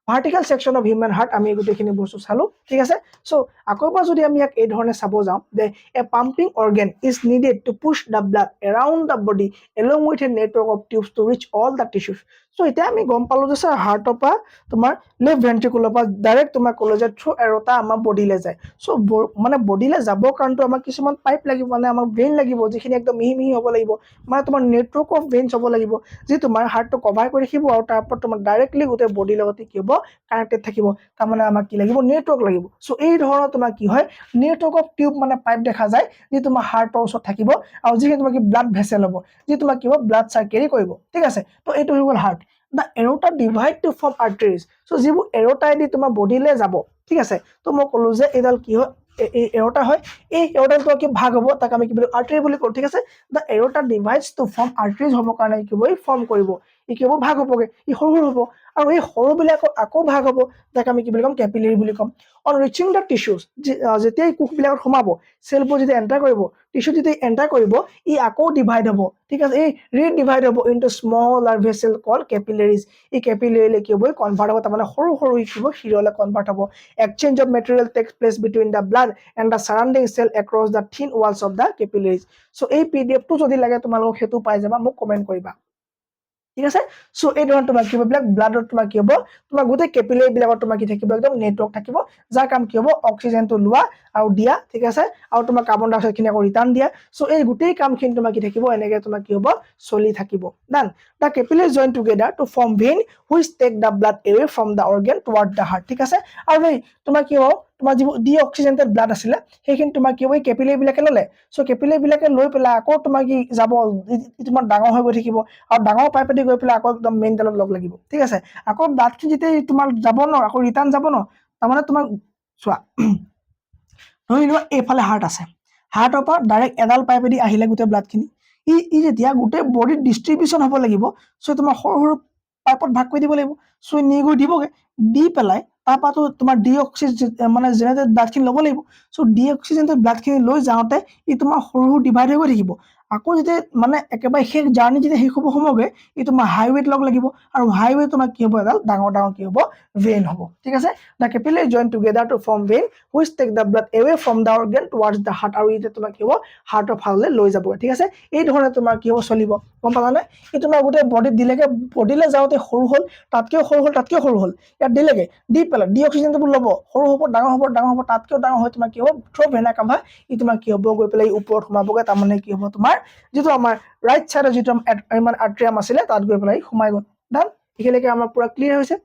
vertical section of human heart আমি গোটেইখিনি বস্তু চালো ঠিক আছে চ' আকৌ এবাৰ যদি আমি ইয়াক এই ধৰণে চাব যাওঁ যে a pumping organ is needed to push the blood around the body along with a network of tubes to reach all the tissues so' এতিয়া আমি গম পালো যে ছাৰ হাৰ্টৰ পৰা তোমাৰ লেফ্ট ভেন্ট্ৰিকুলৰ পৰা ডাইৰেক্ট তোমাৰ ক'লো যে থ্ৰু এৰোটা আমাৰ বডিলৈ যায় চ' মানে বডিলৈ যাবৰ কাৰণেতো আমাক কিছুমান পাইপ লাগিব মানে আমাক ভেইন লাগিব যিখিনি একদম মিহি মিহি হ'ব লাগিব মানে তোমাৰ নেটৱৰ্ক অফ ভেইনছ হ'ব লাগিব যি তোমাৰ হাৰ্টটো কভাৰ কৰি ৰাখিব আৰু তাৰ ওপৰত তোমাৰ ডাইৰেক্টলি গোটেই বডিৰ লগতে কি হ'ব কানেক্টেড থাকিব তাৰমানে আমাক কি লাগিব নেটৱৰ্ক লাগিব চ' এই ধৰণৰ তোমাৰ কি হয় নেটৱৰ্ক অফ টিউব মানে পাইপ দেখা যায় যি তোমাৰ হাৰ্টৰ ওচৰত থাকিব আৰু যিখিনি তোমাৰ কি ব্লাড ভেছেল হ'ব যি তোমাৰ কি হ'ব ব্লাড চাৰ্কেৰি কৰিব ঠিক আছে তো এইটো হৈ গ'ল heart the aorta divide to form arteries so' যিবোৰ এৰোটাইদি তোমাৰ বডিলৈ যাব ঠিক আছে তো মই ক'লো যে এইডাল কি হয় এই এৰোটা হয় এই এৰোটাটো কি ভাগ হ'ব তাক আমি কি বুলি আৰ্টাৰি বুলি কওঁ ঠিক আছে দ্য এৰোটা ডিভাইডছ টু ফৰ্ম আৰ্টাৰিজ হ'বৰ কাৰণে কি হ'ব ই ফৰ্ম কৰিব ই কি হ'ব ভাগ হ'বগৈ ই সৰু সৰু হ'ব আৰু এই সৰুবিলাকৰ আকৌ ভাগ হ'ব যাক আমি কি বুলি ক'ম কেপিলাৰী বুলি ক'ম অন ৰিচিং দ্য টিস্যুজ যেতিয়া এই কোষবিলাকত সোমাব চেলবোৰ যেতিয়া এণ্টাৰ কৰিব টিস্যু যেতিয়া এণ্টাৰ কৰিব ই আকৌ ডিভাইড হ'ব ঠিক আছে এই ৰিডিভাইড হ'ব ইনটু স্মল আৰ ভেছেল কল কেপিলাৰিজ এই কেপিলাৰীলৈ কি হ'ব কনভাৰ্ট হ'ব তাৰমানে সৰু সৰু কি হ'ব শিৰলৈ কনভাৰ্ট হ'ব exchange of material takes place between the blood and the surrounding cell across the thin walls of the capillaries so' এই PDF টো যদি লাগে তোমালোকক সেইটো পাই যাবা মোক কমেণ্ট কৰিবা ঠিক আছে চ' এই ধৰণৰ তোমাৰ কি হ'ব ব্লাডত তোমাৰ কি হ'ব তোমাৰ গোটেই কেপিলাৰী বিলাকত তোমাৰ কি থাকিব একদম নেটৱৰ্ক থাকিব যাৰ কাম কি হ'ব অক্সিজেনটো লোৱা আৰু দিয়া ঠিক আছে আৰু তোমাৰ কাৰ্বন ডাই অক্সাইডখিনি আকৌ ৰিটাৰ্ণ দিয়া চ' এই গোটেই কামখিনি তোমাৰ কি থাকিব এনেকৈ তোমাৰ কি হ'ব চলি থাকিব then the capillary join together to form vein which take the blood away from the organ toward the heart ঠিক আছে আৰু তোমাৰ কি হ'ব তোমাৰ যিবোৰ ডিঅক্সিজেনেটেড ব্লাড আছিলে সেইখিনি তোমাৰ কি হ'ব এই কেপিলাৰী বিলাকে ল'লে চ' কেপিলাৰী বিলাকে লৈ পেলাই আকৌ তোমাৰ কি যাব তোমাৰ ডাঙৰ হৈ গৈ থাকিব আৰু ডাঙৰ পাইপেদি গৈ পেলাই আকৌ একদম মেইন ডালত লগ লাগিব ঠিক আছে আকৌ ব্লাডখিনি যেতিয়া তোমাৰ যাব ন আকৌ ৰিটাৰ্ণ যাব ন তাৰমানে তোমাৰ চোৱা ধৰি লোৱা এইফালে হাৰ্ট আছে হাৰ্টৰ পৰা ডাইৰেক্ট এডাল পাইপেদি আহিলে গোটেই ব্লাডখিনি ই যেতিয়া গোটেই বডিত ডিষ্ট্ৰিবিউশ্যন হ'ব লাগিব চ' তোমাৰ সৰু সৰু পাইপত ভাগ কৰি দিব লাগিব চ' নি গৈ দিবগৈ দি পেলাই তাৰপৰাতো তোমাৰ ডিঅক্সিজেন মানে জেনেৰেটেড ব্লাডখিনি ল'ব লাগিব চ' ডিঅক্সিজেনেটেড ব্লাডখিনি লৈ যাওঁতে ই তোমাৰ সৰু সৰু ডিভাইড হৈ গৈ থাকিব আকৌ যেতিয়া মানে একেবাৰে শেষ জাৰ্ণি যেতিয়া শেষ হ'ব সময়গৈ ই তোমাৰ হাইৱেত লগ লাগিব আৰু হাইৱে তোমাৰ কি হ'ব এডাল ডাঙৰ ডাঙৰ কি হ'ব ভেইন হ'ব ঠিক আছে the capillary join together to form vein which take the blood away from the organ towards the heart আৰু এতিয়া তোমাৰ কি হ'ব হাৰ্টৰ ফাললৈ লৈ যাবগৈ ঠিক আছে এই ধৰণে তোমাৰ কি হ'ব চলিব গম পালানে এই তোমাৰ গোটেই বডিত দিলেগে বডিলৈ যাওঁতে সৰু হ'ল তাতকেও সৰু হ'ল ইয়াত দিলেগে দি পেলাই ডিঅক্সিজেনটো ল'ব সৰু হ'ব ডাঙৰ হ'ব তাতকেও ডাঙৰ হৈ তোমাৰ কি হ'ব থ্ৰ' ভেনা কাভা ই তোমাৰ কি হ'ব গৈ পেলাই ওপৰত সোমাবগৈ তাৰমানে কি হ'ব তোমাৰ যিটো আমাৰ ৰাইট চাইডৰ যিটো মানে আৰ্ট্ৰিয়াম আছিলে তাত গৈ পেলাই সোমাই গ'ল ডান এইখিনিলৈকে আমাৰ পুৰা ক্লিয়াৰ হৈছে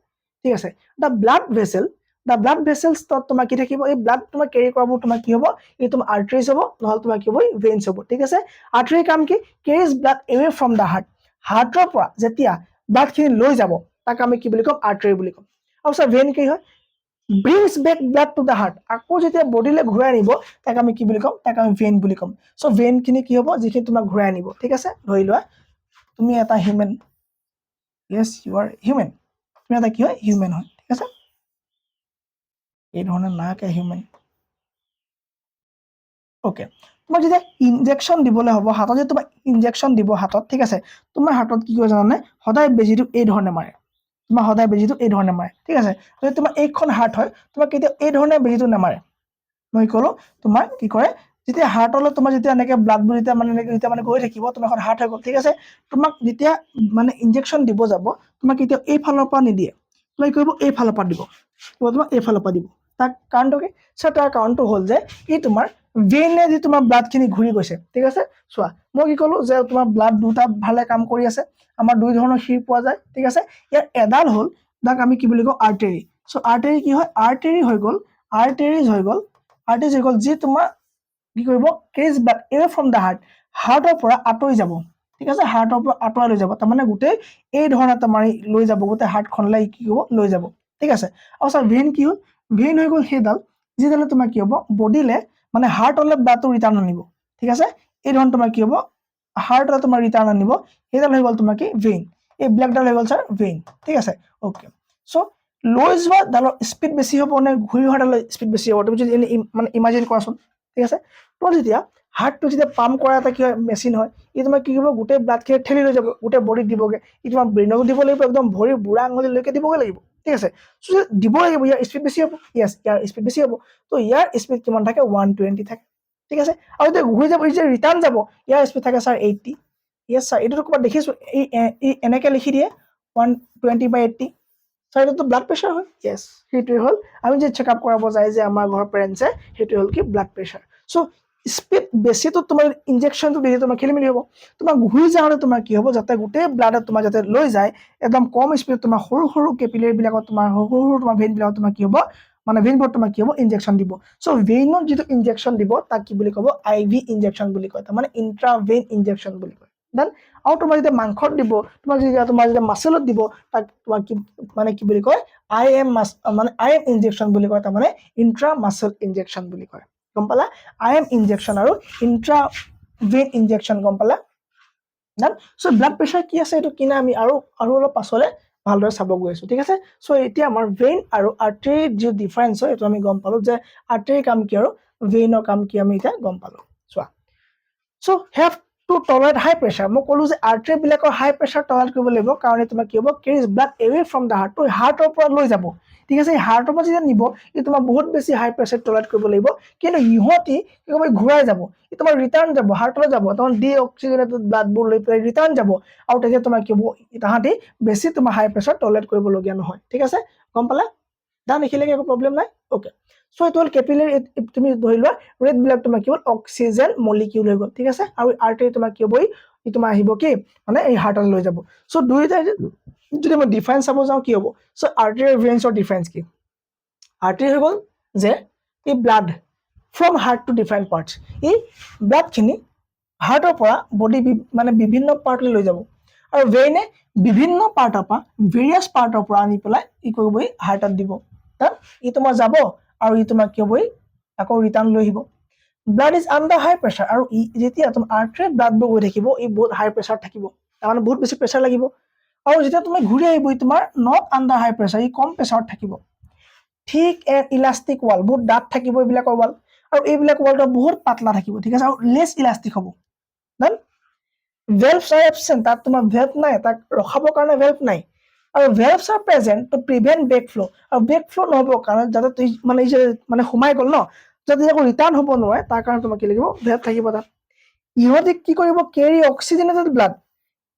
ঠিক আছে দ্য ব্লাড ভেচেলছ তোমাৰ কি থাকিব এই ব্লাড তোমাৰ কেৰি কৰাবোৰ তোমাৰ কি হ'ব এই তোমাৰ আৰ্টাৰিজ হ'ব নহ'লে তোমাৰ কি হ'ব ভেইনছ হ'ব ঠিক আছে আৰ্টাৰীৰ কাম কি carries blood away from the heart হাৰ্টৰ পৰা যেতিয়া ব্লাডখিনি লৈ যাব তাক আমি কি বুলি ক'ম আৰ্টাৰী বুলি ক'ম আৰু চা ভেইন কি হয় brings back blood to the heart আকৌ যেতিয়া বডিলৈ ঘূৰাই আনিব তাক আমি কি বুলি ক'ম তাক আমি ভেইন বুলি ক'ম চ' ভেইনখিনি কি হ'ব যিখিনি তোমাক ঘূৰাই আনিব ঠিক আছে ধৰি লোৱা তুমি এটা human yes you are human তুমি এটা কি হয় হিউমেন হয় ঠিক আছে এই ধৰণে নাকে হিউমেন ওকে তোমাক যেতিয়া ইনজেকশ্যন দিবলৈ হ'ব হাতত যে তোমাক ইনজেকশ্যন দিব হাতত ঠিক আছে তোমাৰ হাতত কি কৰে জানানে সদায় বেজীটো এই ধৰণে মাৰে তোমাৰ সদায় বেজীটো এই ধৰণে মাৰে ঠিক আছে যদি তোমাৰ এইখন হাৰ্ট হয় তোমাক কেতিয়া এই ধৰণে বেজীটো নামাৰে মই ক'লো তোমাৰ কি কৰে যেতিয়া হাৰ্টলৈ তোমাৰ যেতিয়া এনেকৈ ব্লাডবোৰ যেতিয়া মানে গৈ থাকিব তোমাৰ এখন হাৰ্ট হৈ গ'ল ঠিক আছে তোমাক যেতিয়া মানে ইনজেকশ্যন দিব যাব তোমাক কেতিয়া এইফালৰ পৰা নিদিয়ে তোমাক কৰিব এইফালৰ পৰা দিব তোমাক এইফালৰ পৰা দিব তাৰ কাৰণটো কি চ' তাৰ কাৰণটো হ'ল যে ই তোমাৰ ভেইনে যি তোমাৰ ব্লাডখিনি ঘূৰি গৈছে ঠিক আছে চোৱা মই কি ক'লো যে তোমাৰ ব্লাড দুটা ভালে কাম কৰি আছে আমাৰ দুই ধৰণৰ শিৰ পোৱা যায় ঠিক আছে ইয়াৰ এডাল হ'ল তাক আমি কি বুলি কওঁ আৰ্টেৰী চ' আৰ্টেৰী কি হয় আৰ্টেৰী হৈ গ'ল যি তোমাৰ কি কৰিব cage blood away from the হাৰ্টৰ পৰা আঁতৰি যাব ঠিক আছে হাৰ্টৰ পৰা আঁতৰাই লৈ যাব তাৰমানে গোটেই এই ধৰণে তোমাৰ লৈ যাব গোটেই হাৰ্টখনলৈ কি হ'ব লৈ যাব ঠিক আছে আৰু ছাৰ ভেইন কি হ'ল ভেইন হৈ গ'ল সেইডাল যিডালে তোমাৰ কি হ'ব বডিলে মানে হাৰ্টলৈ ব্লাডটো ৰিটাৰ্ণ আনিব ঠিক আছে এই ধৰণে তোমাৰ কি হ'ব হাৰ্টলৈ তোমাৰ ৰিটাৰ্ণ আনিব সেইডাল হৈ গ'ল তোমাৰ কি ভেইন এই ব্লেকডাল হৈ গ'ল ছাৰ ভেইন ঠিক আছে অ'কে চ' লৈ যোৱা ডালৰ স্পীড বেছি হ'ব নে ঘূৰি অহা ডালৰ স্পীড বেছি হ'ব তুমি যদি মানে ইমাজিন কৰাচোন ঠিক আছে তো যেতিয়া হাৰ্টটো যেতিয়া পাম্প কৰা এটা কি হয় মেচিন হয় ই তোমাৰ কি কৰিব গোটেই ব্লাডখিনি ঠেলি লৈ যাব গোটেই বডিত দিবগৈ ই তোমাৰ ব্ৰেইনক দিব লাগিব একদম ভৰি বুঢ়া আঙুলিলৈকে দিবগৈ লাগিব ঠিক আছে চ' দিব লাগিব ইয়াৰ স্পীড বেছি হ'ব ইয়াৰ স্পীড বেছি হ'ব তো ইয়াৰ স্পীড কিমান থাকে 120 থাকে ঠিক আছে আৰু যেতিয়া ঘূৰি যাব যে ৰিটাৰ্ণ যাব ইয়াৰ স্পীড থাকে ছাৰ 80 ইয়েছ ছাৰ এইটোতো ক'ৰবাত দেখিছোঁ এই এনেকৈ লিখি দিয়ে 120/80 ছাৰ এইটোতো ব্লাড প্ৰেছাৰ হয় ইয়েছ সেইটোৱে হ'ল আমি যে চেকআপ কৰাব যায় যে আমাৰ ঘৰৰ পেৰেণ্টছে সেইটোৱে হ'ল কি ব্লাড প্ৰেছাৰ চ' স্পীড বেছিটো তোমাৰ ইনজেকশ্যনটো দিলে তোমাৰ খেলি মেলি হ'ব তোমাৰ ঘূৰি যাওঁতে তোমাৰ কি হ'ব যাতে গোটেই ব্লাডত তোমাৰ যাতে লৈ যায় একদম কম স্পীডত তোমাৰ সৰু সৰু কেপিলাৰীবিলাকত তোমাৰ সৰু সৰু তোমাৰ ভেইনবিলাকত তোমাৰ কি হ'ব মানে ভেইনবোৰত তোমাৰ কি হ'ব ইনজেকশ্যন দিব চ' ভেইনত যিটো ইনজেকশ্যন দিব তাক কি বুলি ক'ব IV ইনজেকশ্যন বুলি কয় তাৰমানে ইণ্ট্ৰাভেইন ইনজেকশ্যন বুলি কয় দেন আৰু তোমাৰ যেতিয়া মাংসত দিব তোমাৰ যেতিয়া মাচলত দিব তাক তোমাৰ কি মানে কি বুলি কয় IM ইনজেকশ্যন বুলি কয় তাৰমানে ইণ্ট্ৰা মাচল ইনজেকশ্যন বুলি কয় গম পালা IM ইনজেকশ্যন আৰু ইণ্ট্ৰাভেইন ইনজেকশ্যন গম পালা দেন চ' ব্লাড প্ৰেছাৰ কি আছে এইটো কিনা আমি আৰু অলপ পাছলৈ ভালদৰে চাব গৈ আছোঁ ঠিক আছে চ' এতিয়া আমাৰ ভেইন আৰু আৰ্টাৰীৰ যি ডিফাৰেঞ্চ হয় এইটো আমি গম পালোঁ যে আৰ্টাৰীৰ কাম কি আৰু ভেইনৰ কাম কি আমি এতিয়া গম পালোঁ চোৱা so' have to tolerate high pressure মই ক'লোঁ যে আৰ্টাৰীবিলাকৰ হাই প্ৰেছাৰ টলাৰেট কৰিব লাগিব কাৰণ তোমাৰ কি হ'ব carries blood away from the heart তো হাৰ্টৰ পৰা লৈ যাব ঠিক আছে এই হাৰ্টৰ পৰা যেতিয়া নিব ই তোমাৰ বহুত বেছি হাই প্ৰেছাৰ টলাৰেট কৰিব লাগিব কিন্তু ইহঁতি কি ক'ব ঘূৰাই যাব ই তোমাৰ ৰিটাৰ্ণ যাব হাৰ্টলৈ যাব তোমাৰ ডিঅক্সিজেনেটেড ব্লাডবোৰ লৈ পেলাই ৰিটাৰ্ণ যাব আৰু তেতিয়া তোমাৰ কি হ'ব তাহাঁতি বেছি তোমাৰ হাই প্ৰেছাৰ টলাৰেট কৰিবলগীয়া নহয় ঠিক আছে গম পালা ডান এইখিনিলৈকে একো প্ৰব্লেম নাই অ'কে চ' এইটো হ'ল কেপিলাৰী তুমি ধৰি লোৱা ৰেডবিলাক তোমাৰ কি হ'ল অক্সিজেন মলিকিউল হৈ গ'ল ঠিক আছে আৰু আৰ্টাৰী তোমাৰ কি হ'বই ই তোমাৰ আহিব কি মানে এই হাৰ্টলৈ লৈ যাব চ' দুয়োটাই যদি মই ডিফাৰেঞ্চ চাব যাওঁ কি হ'ব চ' আৰ্টাৰী আৰু ভেইনছৰ ডিফাৰেঞ্চ কি আৰ্টাৰী হৈ গ'ল যে এই blood from heart to different parts, এই ব্লাডখিনি হাৰ্টৰ পৰা বডি মানে বিভিন্ন পাৰ্টলৈ লৈ যাব আৰু ভেইনে বিভিন্ন পাৰ্টৰ পৰা ভেৰিয়াছ পাৰ্টৰ পৰা আনি পেলাই ই কৰিব হাৰ্টত দিব, ই তোমাৰ যাব আৰু ই তোমাৰ কি হ'ব আকৌ ৰিটাৰ্ণ লৈ আহিব। Blood is under high pressure, আৰু যেতিয়া তোমাৰ আৰ্টাৰী ব্লাডবোৰ গৈ থাকিব ই বহুত হাই প্ৰেছাৰ থাকিব, তাৰমানে বহুত বেছি প্ৰেছাৰ লাগিব, আৰু যেতিয়া তুমি ঘূৰি আহিব তোমাৰ নট আণ্ডাৰ হাই প্ৰেছাৰ, ই কম প্ৰেছাৰত থাকিব। ঠিক ইলাষ্টিক ৱাল, বহুত ডাঠ থাকিব এইবিলাকৰ ৱাল, আৰু এইবিলাক ৱালটো বহুত পাতলা থাকিব, ঠিক আছে, আৰু লেছ ইলাষ্টিক হ'ব। দেন ভেলভছ আৰ এবচেণ্ট, তাত তোমাৰ ভেলভ নাই, তাক ৰখাবৰ কাৰণে ভেলভ নাই, আৰু valves are present to prevent back flow', আৰু বেক ফ্ল' নহ'বৰ কাৰণে যাতে মানে এই যে মানে সোমাই গ'ল ন, যাতে আকৌ ৰিটাৰ্ণ হ'ব নোৱাৰে তাৰ কাৰণে তোমাক কি লাগিব ভেলভ থাকিব তাত। ইহঁতে কি কৰিব কেৰি অক্সিজেনেটেড ব্লাড,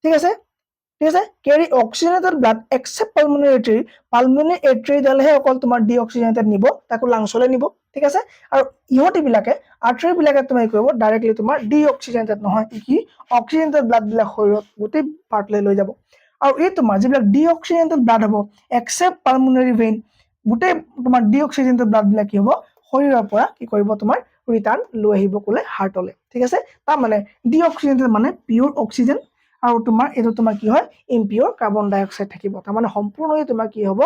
ঠিক আছে, ঠিক আছে, carry oxygenated blood except pulmonary artery, pulmonary আৰ্টাৰীডালহে অকল তোমাৰ ডি অক্সিজেনেটেড নিব, তাকো লাংছলৈ নিব, ঠিক আছে, আৰু ইহঁতিবিলাকে আৰ্টাৰীবিলাকে তোমাৰ কৰিব ডাইৰেক্টলি তোমাৰ ডি অক্সিজেনেটেড নহয়, কি অক্সিজেনেটেড ব্লাডবিলাক শৰীৰত গোটেই পাৰ্টলৈ লৈ যাব, আৰু এই তোমাৰ যিবিলাক ডি অক্সিজেনেটেড ব্লাড হ'ব এক্সেপ্ট পালমোনাৰী ভেইন, গোটেই তোমাৰ ডি অক্সিজেনেটেড ব্লাডবিলাক কি হ'ব শৰীৰৰ পৰা কি কৰিব তোমাৰ ৰিটাৰ্ণ লৈ আহিব ক'লে হাৰ্টলৈ, ঠিক আছে। তাৰমানে ডি অক্সিজেনেটেড মানে পিয়ৰ অক্সিজেন, আৰু তোমাৰ এইটো তোমাৰ কি হয় ইম্পিয়ৰ কাৰ্বন ডাই অক্সাইড থাকিব, তাৰমানে সম্পূৰ্ণই তোমাৰ কি হ'ব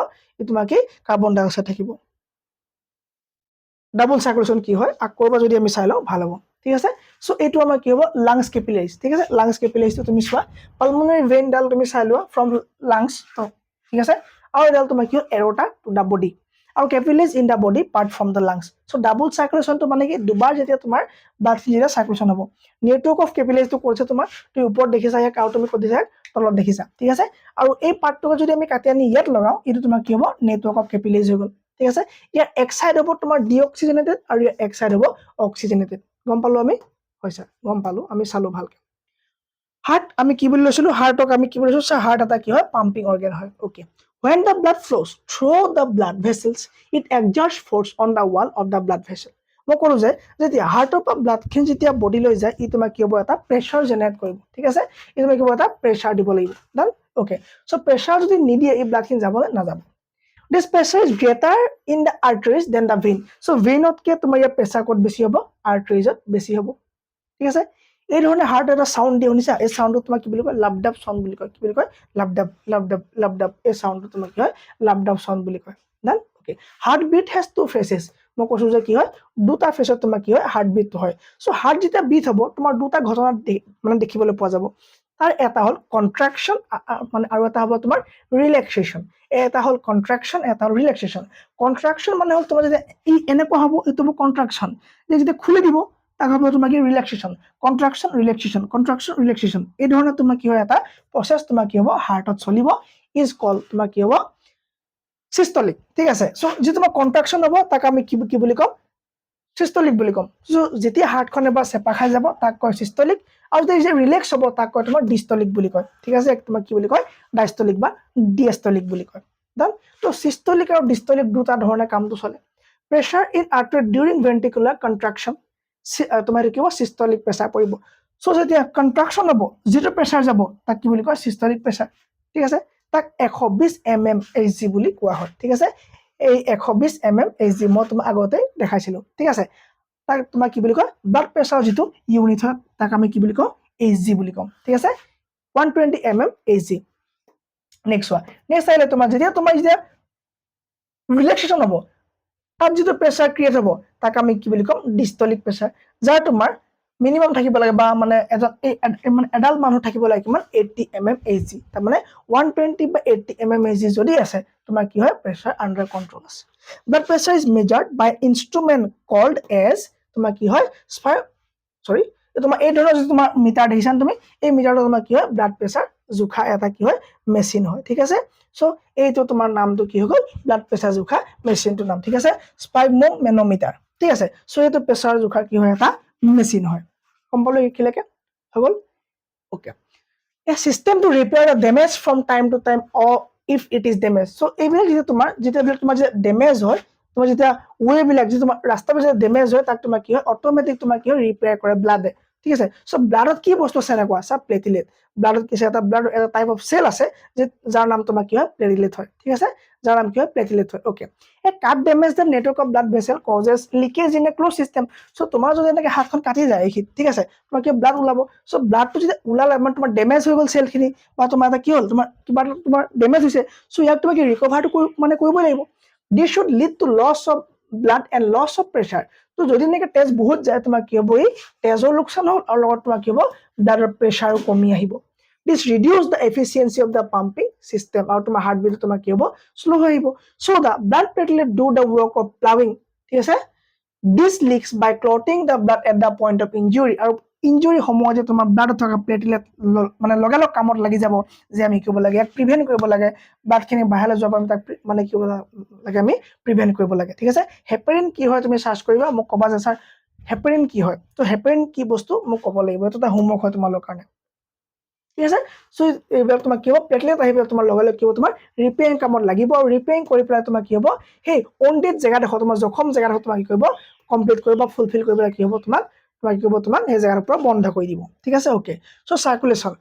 তোমাৰ কি কাৰ্বন ডাই অক্সাইড থাকিব। ডাবল চাৰ্কুলেশ্যন কি হয় আকৌ এবাৰ যদি আমি চাই লওঁ ভাল হ'ব, ঠিক আছে। চ' এইটো আমাৰ কি হ'ব লাংছ কেপিলাৰিজ, ঠিক আছে, লাংছ কেপিলাৰিজটো তুমি চোৱা, পালমোনাৰী ভেইনডাল তুমি চাই লোৱা ফ্ৰম লাংছ, ঠিক আছে, আৰু এডাল তোমাৰ কি হয় এৰ'টা টু দ্য বডি, আৰু capillaries in the body part from the lungs. So' double চাৰ্কুলেশ্যনটো মানে কি দুবাৰ যেতিয়া তোমাৰ ব্লাডখিনি যেতিয়া চাৰ্কুলেশ্যন হ'ব, নেটৱৰ্ক অফ কেপিলাৰিজটো কৰিছে তোমাৰ তুমি ওপৰত দেখিছা ইয়াক, আৰু তুমি ক'ত দেখিছা তলত দেখিছা, ঠিক আছে, আৰু এই পাৰ্টটোকে যদি আমি কাটি আনি ইয়াত লগাওঁ এইটো তোমাৰ কি হ'ব নেটৱৰ্ক অফ কেপিলাৰিজ হৈ গ'ল, ঠিক আছে। ইয়াৰ এক চাইড হ'ব তোমাৰ ডি অক্সিজেনেটেড আৰু ইয়াৰ এক চাইড হ'ব অক্সিজেনেটেড, গম পালো আমি, হৈছে গম পালো আমি চালো ভালকে। হাৰ্ট আমি কি বুলি লৈছিলো, হাৰ্টক আমি কি বুলি লৈছো, হাৰ্ট এটা কি হয় পাম্পিং অৰ্গেন হয়, okay. When the blood flows through the blood vessels, it exerts force on the wall of the blood vessel. মই ক'লো যে যেতিয়া হাৰ্টৰ পৰা ব্লাডখিনি যেতিয়া বডিলৈ যায় ই তোমাৰ কি হ'ব এটা প্ৰেছাৰ জেনেৰেট কৰিব, ঠিক আছে, ই তোমাৰ কি হ'ব এটা প্ৰেছাৰ দিব লাগিব, ডান, অ'কে। চ' প্ৰেছাৰ যদি নিদিয়ে এই ব্লাডখিনি যাবলৈ নাযাব। This pressure is greater in the arteries than the vein. So ভেইনতকে তোমাৰ ইয়াৰ প্ৰেছাৰ ক'ত বেছি হ'ব আৰ্টাৰিজত বেছি হ'ব, ঠিক আছে। এই ধৰণে হাৰ্ট এটা চাউণ্ড দিয়ে শুনিছা, এই চাউণ্ডটো তোমাক কি বুলি কয় লাবডাব চাউণ্ড বুলি কয়, কি বুলি কয় লাবডাব লাবডাব লাবডাব, এই চাউণ্ডটো তোমাক কি হয় লাবডাব চাউণ্ড বুলি কয়, done, okay. Heart beat has two phases, মই কৈছো যে কি হয় দুটা ফেচত তোমাৰ কি হয় হাৰ্ট বিটটো হয়। চ' হাৰ্ট যেতিয়া বিট হ'ব তোমাৰ দুটা ঘটনা মানে দেখিবলৈ পোৱা যাব, তাৰ এটা হ'ল কন্ট্ৰাকশ্যন মানে আৰু এটা হ'ব তোমাৰ ৰিলেক্সেশ্যন, এটা হ'ল কন্ট্ৰাকশ্যন এটা হ'ল ৰিলেক্সেশ্যন। কন্ট্ৰাকশ্যন মানে হ'ল তোমাৰ যেতিয়া এনেকুৱা হ'ব এইটো হ'ব কন্ট্ৰাকশ্যন, যেতিয়া খুলি দিব তাক হ'ব তোমাৰ কি ৰিলেক্সেশ্যন, কন্ট্ৰাকশ্যন ৰিলেক্সেশ্যন কন্ট্ৰাকশ্যন ৰিলেক্সেশ্যন, এই ধৰণে তোমাৰ কি হয় এটা প্ৰচেছ তোমাৰ কি হ'ব হাৰ্টত চলিব, ইজ কল তোমাৰ কি হ'ব চিষ্টলিক, ঠিক আছে। চ' যিটো তোমাৰ কন্ট্ৰাকশ্যন হ'ব তাক আমি কি বুলি ক'ম চিষ্টলিক বুলি ক'ম। চ' যেতিয়া হাৰ্টখন এবাৰ চেপা খাই যাব তাক কয় চিষ্টলিক, আৰু যেতিয়া ৰিলেক্স হ'ব তাক কয় তোমাৰ ডিষ্টলিক বুলি কয়, ঠিক আছে, তোমাক কি বুলি কয় ডাইষ্টলিক বা ডিএষ্টলিক বুলি কয়, ডান। তো চিষ্টলিক আৰু ডিষ্টলিক দুটা ধৰণে কামটো চলে। Pressure in artery during ventricular কন্ট্ৰাকশ্যন তোমাৰ কি হ'ব চিষ্টলিক প্ৰেছাৰ পৰিব। চ' যেতিয়া কন্ট্ৰাকশ্যন হ'ব যিটো প্ৰেছাৰ যাব তাক কি বুলি কয় চিষ্টলিক প্ৰেছাৰ, ঠিক আছে, তাক 120 mmHg বুলি কোৱা হয়, ঠিক আছে। এই 120 mmHg মই তোমাক আগতে দেখাইছিলো, ঠিক আছে। তাক তোমাক কি বুলি কয় ব্লাড প্ৰেছাৰ যিটো ইউনিট হয় তাক আমি কি বুলি কওঁ Hg বুলি কওঁ, ঠিক আছে, 120 mmHg। নেক্সট চোৱা, নেক্সট আহিলে তোমাৰ যেতিয়া ৰিলেক্সেশ্যন হ'ব তাত যিটো প্ৰেছাৰ ক্ৰিয়েট হ'ব তাক আমি কি বুলি ক'ম ডিষ্টলিক প্ৰেছাৰ, যাৰ তোমাৰ মিনিমাম থাকিব লাগে বা মানে মানে এডাল মানুহ থাকিব লাগে কিমান 80 mmHg, তাৰমানে 120 বা 80 mmHg যদি আছে তোমাৰ কি হয় প্ৰেছাৰ আণ্ডাৰ কণ্ট্ৰল আছে। Blood pressure is measured by instrument called as তোমাৰ কি হয় তোমাৰ এই ধৰণৰ যিটো তোমাৰ মিটাৰ দেখিছা তুমি, এই মিটাৰটো তোমাৰ কি হয় ব্লাড প্ৰেছাৰ জোখা এটা কি হয় মেচিন হয়, ঠিক আছে। চ' এইটো তোমাৰ নামটো কি হৈ গ'ল ব্লাড প্ৰেছাৰ জোখা মেচিনটোৰ নাম, ঠিক আছে, স্পাইগমোমেনোমিটাৰ, ঠিক আছে। চ' এইটো প্ৰেছাৰ জোখাৰ কি হয় এটা মেচিন হয়, গম পালো এইখিনিলৈকে হৈ গ'ল, okay. A system to repair the damage from time to time if it is damage. So' এইবিলাক যেতিয়া তোমাৰ যেতিয়া ডেমেজ হয় তোমাৰ যেতিয়া ৱেবিলাক যিটো তোমাৰ ৰাস্তাবোৰ যেতিয়া ডেমেজ হয় তাক তোমাৰ কি হয় অট'মেটিক তোমাৰ কি হয় ৰিপেয়াৰ কৰে ব্লাডে, ঠিক আছে সো ব্লাডত কি বস্তু আছে এনেকুৱা সব প্লেটিলেট ব্লাডত কি আছে এটা ব্লাড এটা টাইপ অফ সেল আছে যে যাৰ নাম তোমাৰ কি হয় প্লেটিলেট হয় ঠিক আছে যাৰ নাম কি হয় প্লেটিলেট হয় okay A cut damage the network of blood vessel causes leakage in a close system so তোমাৰ যদি এনেকে হাতখন কাটি যায় এইখিন ঠিক আছে তোমাৰ কি ব্লাড ওলাব সো ব্লাডটো যদি ওলালে মানে তোমাৰ ডেমেজ হৈ গ'ল সেলখিনি বা তোমাৰ এটা কি হ'ল তোমাৰ কিবা তোমাৰ ডেমেজ হৈছে সো ইয়াক তুমি কি ৰিকভাৰটো মানে কৰিব লাগিব this should lead to loss of blood and loss of pressure তো যদি এনেকে তেজ বহুত যায় তোমাৰ কি হ'ব এই তেজৰ লোকচান হ'ল আৰু লগত তোমাৰ কি হ'ব ব্লাডৰ প্ৰেসাৰো কমি আহিব this reduce the efficiency of the pumping system আৰু তোমাৰ হাৰ্ট বিট তোমাৰ কি হ'ব স্লো হৈ আহিব so the blood platelet do the work of plowing ঠিক আছে this leaks by clotting the blood at the point of injury আৰু ইনজুৰি সময়ত যে তোমাৰ ব্লাডত থকা প্লেটলেট মানে লগালগ কামত লাগি যাব যে আমি কি কৰিব লাগে প্ৰিভেন্ট কৰিব লাগে ব্লাডখিনি বাহিৰলৈ যোৱাৰ পৰা আমি তাক মানে কি কৰিব লাগে আমি প্ৰিভেন্ট কৰিব লাগে ঠিক আছে হেপাৰিন কি হয় তুমি সাৰ্চ কৰিবা মোক কবা যে স্যাৰ হেপাৰিন কি হয় তো হেপাৰিন কি বস্তু মোক ক'ব লাগিব এটা এটা হোমৱৰ্ক হয় তোমালোকৰ কাৰণে ঠিক আছে সো এইবিলাক তোমাৰ কি হ'ব প্লেটলেট আহিব তোমাৰ লগে লগে কি হ'ব তোমাৰ ৰিপেয়াৰিং কামত লাগিব আৰু ৰিপেয়াৰিং কৰি পেলাই তোমাৰ কি হ'ব সেই অনডেড জেগাডোখৰ তোমাৰ জখম জেগাডোখৰ তোমাৰ কি কৰিব কমপ্লিট কৰিব ফুলফিল কৰিবলৈ কি হ'ব তোমাৰ কি হ'ব তোমাৰ সেই জেগাৰ পৰা বন্ধ কৰি দিব ঠিক আছে ওকে সো সাৰ্কুলেশন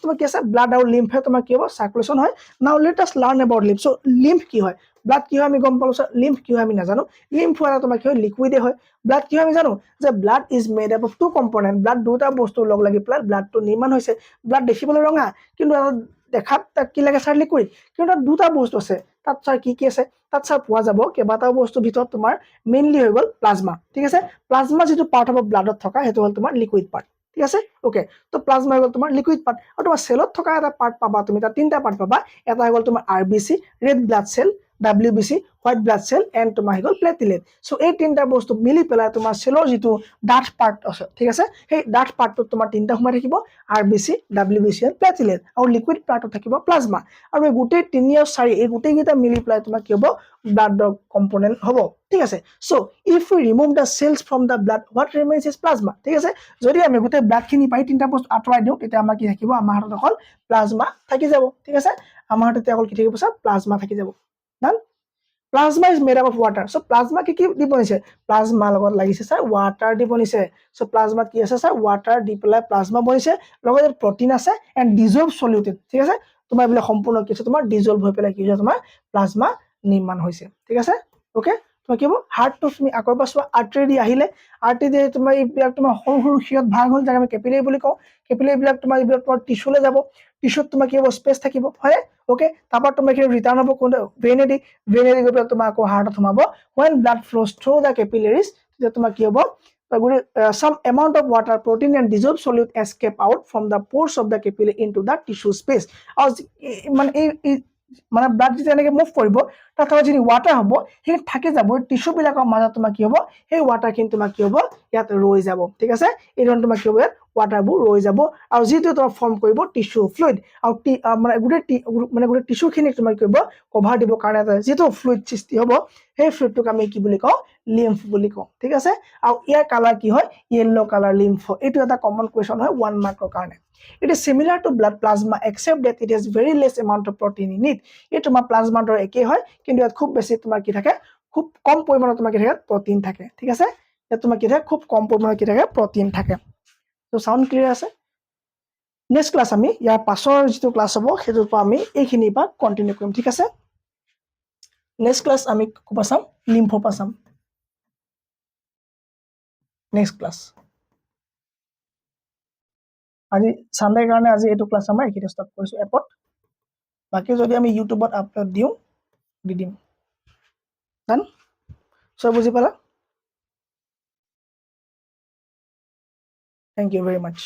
তোমাৰ কি আছে ব্লাড আৰু লিম্ফে তোমাৰ কি হ'ব সাৰ্কুলেশন হয় নাও let us learn about lymph so lymph কি হয় ব্লাড কি হয় আমি গম পালো স্যার লিম্ফ কি হয় আমি নাজানো লিম্ফ হয় তোমাৰ কি হয় লিকুইডে হয় ব্লাড কি হয় আমি জানো যে blood is made up of two component blood দুটা বস্তু লগ লাগি পেলাই ব্লাডটো নিৰ্মাণ হৈছে ব্লাড দেখিবলৈ ৰঙা কিন্তু দেখাত কি লাগে স্যার লিকুইড কিন্তু তাত দুটা বস্তু আছে তাত স্যার কি কি আছে তাত স্যার পোৱা যাব কেইবাটাও বস্তু ভিতৰত তোমাৰ মেইনলি হৈ গ'ল প্লাজমা ঠিক আছে প্লাজমা যেটো পাৰ্ট অফ ব্লাডত থকা হেতু হ'ল তোমাৰ লিকুইড পাৰ্ট ঠিক আছে ওকে তো প্লাজমা হৈ গ'ল তোমাৰ লিকুইড পাৰ্ট আৰু তোমাৰ সেলত থকা এটা পাৰ্ট পাবা তুমি তাত তিনটা পাৰ্ট পাবা এটা হৈ গ'ল তোমাৰ RBC red blood cell WBC white blood cell and তোমাৰ হৈ গ'ল প্লেটলেট সো এই তিনটা বস্তু মিলি পেলাই তোমাৰ সেলৰ যেটো ডাঠ পাৰ্ট আছে ঠিক আছে সেই ডাঠ পাৰ্টত তোমাৰ তিনটা সোমাই থাকিব RBC WBC এন্ড প্লেটলেট আৰু লিকুইড পাৰ্টত থাকিব প্লাজমা আৰু এই গোটেই 3 আৰু 4 এই গোটেই গিটা মিলি পেলাই তোমাৰ কি হ'ব ব্লাডৰ কম্পোনেন্ট হ'ব ঠিক আছে so if we remove the cells from the blood what remains is plasma ঠিক আছে যদি আমি গোটেই ব্লাডখিনি পাই তিনটা বস্তু আঁতৰাই দিও তেতিয়া আমাৰ কি থাকিব আমাৰ হাতত অকল প্লাজমা থাকি যাব ঠিক আছে আমাৰ হাতত অকল কি থাকিব স্যার প্লাজমা থাকি যাব ডান Plasma is made up of water. So plasma কি কি দি বনিছে প্লাজমা লগত লাগিছে স্যার ওয়াটার দি বনিছে সো প্লাজমা কি আছে স্যার ওয়াটার দি পেলাই প্লাজমা বনিছে লগত প্ৰটিন আছে এন্ড ডিজলভ সলিউটেড ঠিক আছে তোমাৰ বিলে সম্পূৰ্ণ কি আছে তোমাৰ ডিজলভ হৈ পেলাই কি হৈছে তোমাৰ প্লাজমা নিৰ্মাণ হৈছে ঠিক আছে ওকে তোমাৰ কি হ'ব হাৰ্টটো তুমি আকৌ পাছৱা আৰ্টাৰি দি আহিলে আৰ্টাৰি দি তোমাৰ এইবিলাক তোমাৰ সৰু সৰু শিৰত ভাগ হ'ল যাক আমি কেপিলাৰী বুলি কওঁ কেপিলাৰী বিলাক তোমাৰ এইবিলাক তোমাৰ টিস্যুলে যাব টিস্যুত তোমাৰ কি হ'ব স্পেস থাকিব হয় ওকে তাৰপৰ তুমি কি ৰিটাৰ্ন হ'ব কোন ভেনেডি ভেনেডি গৈ তোমাৰ আকৌ হাৰ্টত সোমাব when blood flows through the capillaries তেতিয়া তোমাৰ কি হ'ব some amount of water protein and dissolved solute escape out from the pores of the capillary into the tissue space আৰু মানে এই মানে ব্লাড যেতিয়া এনেকে মুভ কৰিব তাত থকা যিনি ওয়াটাৰ হ'ব সেই থাকি যাব টিস্যু বিলাকৰ মাজত তোমাৰ কি হ'ব সেই ওয়াটাৰ খিনি তোমাৰ কি হ'ব ইয়াত ৰৈ যাব ঠিক আছে এই ধৰণ তোমাৰ কি হ'ব ওয়াটাৰবোৰ ৰৈ যাব আৰু যিটো তোমাৰ ফৰ্ম কৰিব টিস্যু ফ্লুইড আৰু মানে গোটেই টিস্যু খিনি তোমাৰ কৰিব কভাৰ দিব কাৰণে এটা যেটো ফ্লুইড সৃষ্টি হ'ব সেই ফ্লুইডটোক আমি কি বুলি কওঁ লিম্ফ বুলি কওঁ ঠিক আছে আৰু ইয়াৰ কালাৰ কি হয় ইয়েলো কালাৰ লিম্ফ এইটো এটা কমন কোৱেশ্চন হয় 1 মাৰ্কৰ কাৰণে It is similar to blood plasma except that it has very less amount of protein in it. এই তোমাৰ প্লাজমা দৰে একেই হয় কিন্তু ইয়াত খুব বেছি তোমাৰ কি থাকে খুব কম পৰিমাণৰ তোমাৰ কি থাকে প্ৰটিন থাকে ঠিক আছে ইয়াত তোমাৰ কি থাকে খুব কম পৰিমাণৰ কি থাকে প্ৰটিন থাকে তো সাউন্ড ক্লিয়াৰ আছে নেক্সট ক্লাস আমি ইয়াৰ পাছৰ যেটো ক্লাস হ'ব হেতুৰ পৰা আমি এইখিনি পা কন্টিনিউ কৰিম ঠিক আছে নেক্সট ক্লাস আমি কোপা চাম লিম্ফো পা চাম নেক্সট ক্লাস আজি সানডে কাৰণে আজি এটো ক্লাস আমাৰ একিটা ষ্টপ কৰিছো এপত বাকি যদি আমি ইউটিউবত আপলোড দিও দি দিম ডান সব বুজি পালা থ্যাংক ইউ ভেরি মাচ